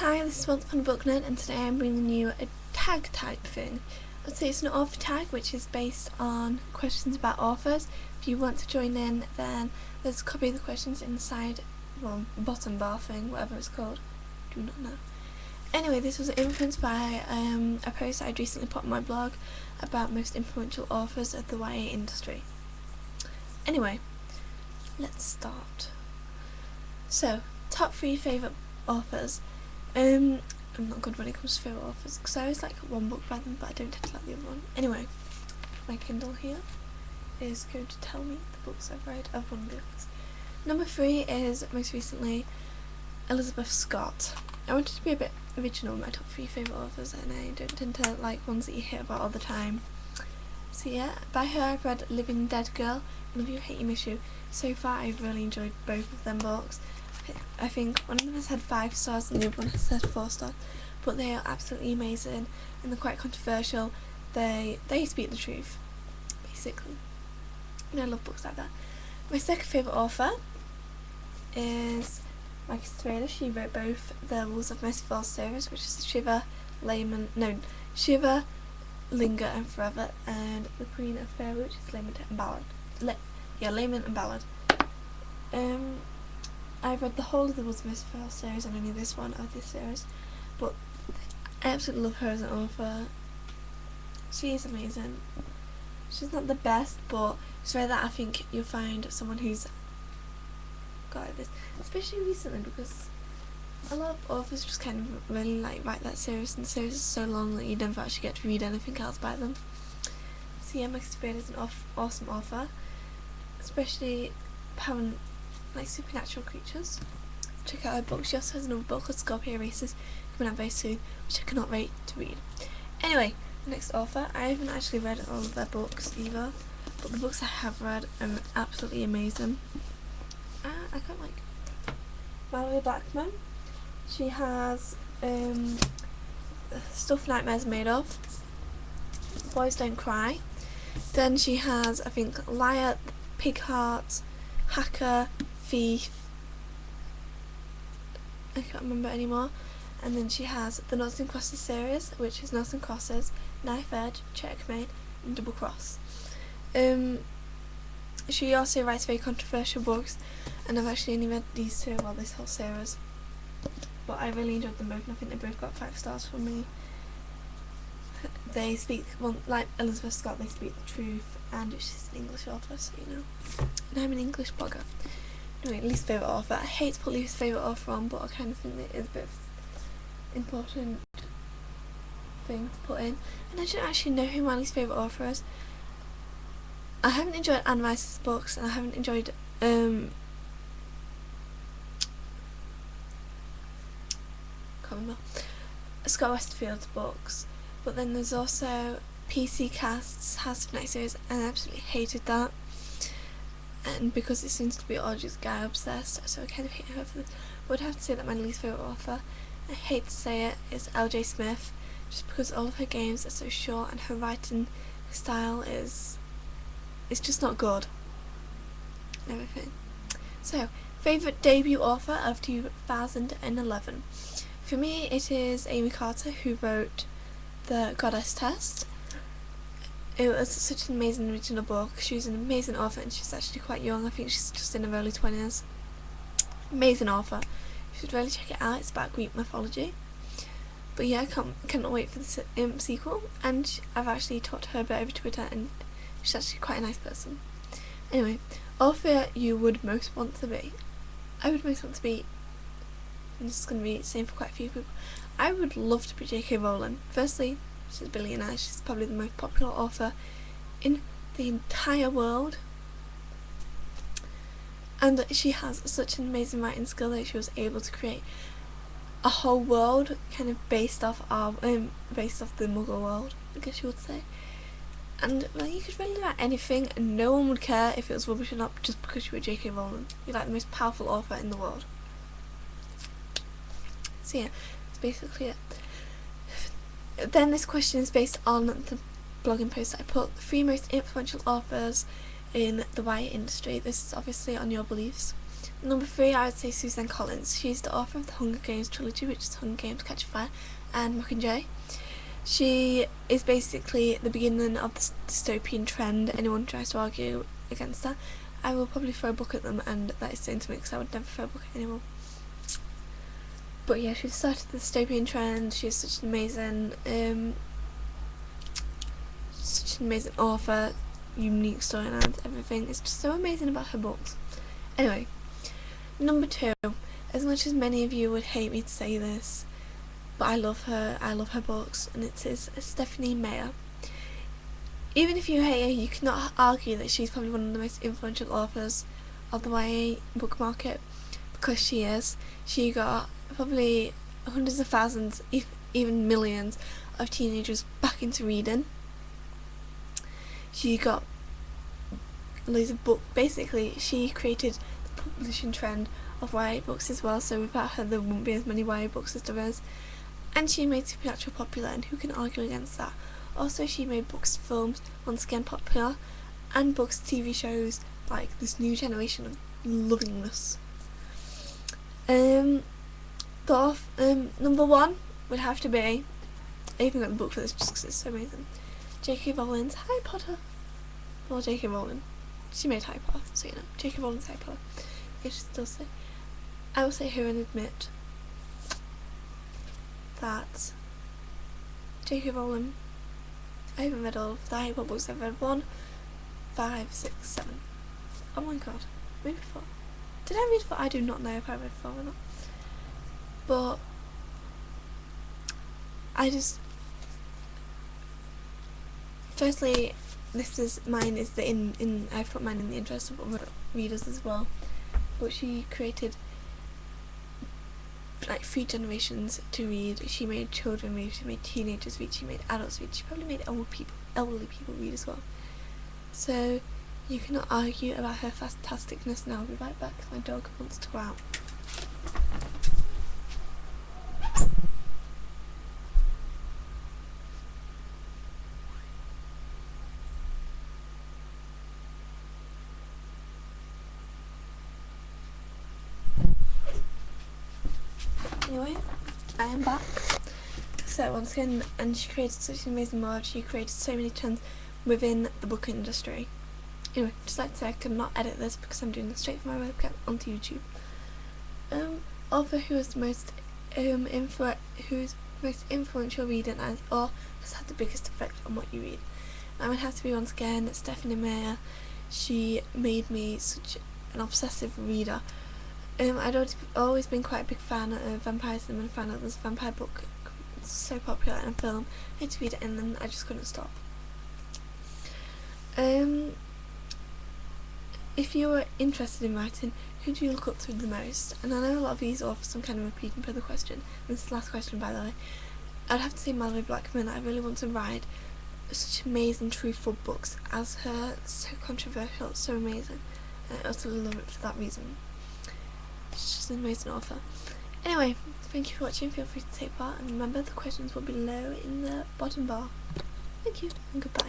Hi, this is Once Upon a Book Nerd, and today I'm bringing you a tag type thing. I'd say it's an author tag, which is based on questions about authors. If you want to join in, then there's a copy of the questions inside, well, bottom bar thing, whatever it's called. Do not know. Anyway, this was influenced by a post I'd recently put on my blog about most influential authors of the YA industry. Anyway, let's start. So, top 3 favourite authors. I'm not good when it comes to favourite authors because I always like one book by them, but I don't tend to like the other one. Anyway, my Kindle here is going to tell me the books I've read of one of the authors. Number 3 is, most recently, Elizabeth Scott. I wanted to be a bit original with my top 3 favourite authors, and I don't tend to like ones that you hear about all the time. So yeah, by her I've read Living Dead Girl and Love You, Hate You, Miss You. So far I've really enjoyed both of them books. I think one of them has had 5 stars and the other one has had 4 stars, but they are absolutely amazing and they're quite controversial. They speak the truth, basically, and I love books like that. My second favourite author is Maggie Stiefvater. She wrote both the Rules of Mercy Falls series, which is Shiver, Linger and Forever, and The Queen of Fairy, which is Lament and Ballad. Lament and Ballad. I've read the whole of the Rules of Mercy Falls series and only this one of this series, but I absolutely love her as an author. She is amazing. She's not the best, but it's rare that I think you'll find someone who's got like this, especially recently, because a lot of authors just kind of really write that series, and the series is so long that you never actually get to read anything else by them. So yeah, Maggie Stiefvater is an awesome author, especially having supernatural creatures. Check out her book. She also has another book called Scorpio Races coming out very soon, which I cannot wait to read. Anyway, the next author, I haven't actually read all of their books either, but the books I have read are absolutely amazing. I quite like Malorie Blackman. She has Stuff Nightmares Made Of, Boys Don't Cry. Then she has, I think, Liar, Pig Heart, Hacker, Thief, I can't remember anymore. And then she has the Noughts and Crosses series, which is Noughts and Crosses, Knife Edge, Checkmate, and Double Cross. She also writes very controversial books, and I've actually only read these 2, well, this whole series, but I really enjoyed them both, and I think they both got 5 stars from me. They speak, well, like Elizabeth Scott, they speak the truth, and she's an English author, so you know, and I'm an English blogger. Anyway, least favourite author. I hate to put least favourite author on, but I kind of think that it is a bit of an important thing to put in. And I don't actually know who my least favourite author is. I haven't enjoyed Anne Rice's books, and I haven't enjoyed can't remember, Scott Westerfield's books. But then there's also PC Cast's House of Night series, and I absolutely hated that. And because it seems to be all just guy obsessed, so I kind of hate her for this. But I'd have to say that my least favourite author, I hate to say it, is L.J. Smith, just because all of her games are so short and her writing style is just not good. Everything. So, favourite debut author of 2011. For me, it is Amy Carter, who wrote The Goddess Test. It was such an amazing original book. She was an amazing author, and she's actually quite young. I think she's just in her early 20s. Amazing author. You should really check it out. It's about Greek mythology. But yeah, I cannot wait for the sequel. And I've actually talked to her a bit over Twitter, and she's actually quite a nice person. Anyway, author you would most want to be. I would most want to be, and this is going to be the same for quite a few people, I would love to be J.K. Rowling. Firstly, she's a billionaire. She's probably the most popular author in the entire world, and she has such an amazing writing skill that she was able to create a whole world kind of based off the Muggle world, I guess you would say. And well, you could really write anything, and no one would care if it was rubbish or not, just because you were J.K. Rowling. You're like the most powerful author in the world. So yeah, that's basically it. Then this question is based on the blogging post that I put, 3 most influential authors in the YA industry. This is obviously on your beliefs. Number 3, I would say Suzanne Collins. She's the author of the Hunger Games trilogy, which is Hunger Games, Catch Fire, and Mockingjay. She is basically the beginning of the dystopian trend. Anyone who tries to argue against that, I will probably throw a book at them, and that is saying something because I would never throw a book at anyone. But yeah, she started the dystopian trend. She is such an amazing author, unique storylines, everything. It's just so amazing about her books. Anyway, number 2, as much as many of you would hate me to say this, but I love her books, and it is Stephenie Meyer. Even if you hate her, you cannot argue that she's probably one of the most influential authors of the YA book market, because she is. She got probably hundreds of thousands, even millions of teenagers back into reading. She got loads of books. Basically, she created the publishing trend of YA books as well, so without her there wouldn't be as many YA books as there is. And she made Supernatural popular, and who can argue against that? Also, she made books, films, once again popular, and books, TV shows, like this new generation of lovingness. Number 1 would have to be, I even got the book for this just because it's so amazing, J.K. Rowling's Harry Potter. Well, J.K. Rowling, she made Harry Potter, so you know, J.K. Rowling's Harry Potter. I should still say. I will sit here and admit that J.K. Rowling, I haven't read all of the Harry Potter books. I've read 1, 5, 6, 7. Oh my god, maybe 4. Did I read 4? I do not know if I read 4 or not. But I just, firstly, I've put mine in the interest of other readers as well. But she created like 3 generations to read. She made children read, she made teenagers read, she made adults read, she probably made elderly people read as well. So you cannot argue about her fantasticness. Now I'll be right back because my dog wants to go out. Anyway, I am back. So once again, and she created such an amazing world. She created so many trends within the book industry. Anyway, just like to say, I could not edit this because I'm doing this straight from my webcam onto YouTube. Author who is the most influential reader or has had the biggest effect on what you read. I would have to be once again Stephenie Meyer. She made me such an obsessive reader. I'd always been quite a big fan of vampirism, and found out this vampire book so popular in a film. I had to read it, and then I just couldn't stop. If you were interested in writing, who do you look up to the most? And I know a lot of these authors, I'm kind of repeating per the question. This is the last question, by the way. I'd have to say Malorie Blackman. I really want to write such amazing, truthful books as her. It's so controversial, it's so amazing, and I also love it for that reason. She's just an amazing author. Anyway, thank you for watching. Feel free to take part, and remember the questions will be below in the bottom bar. Thank you, and goodbye.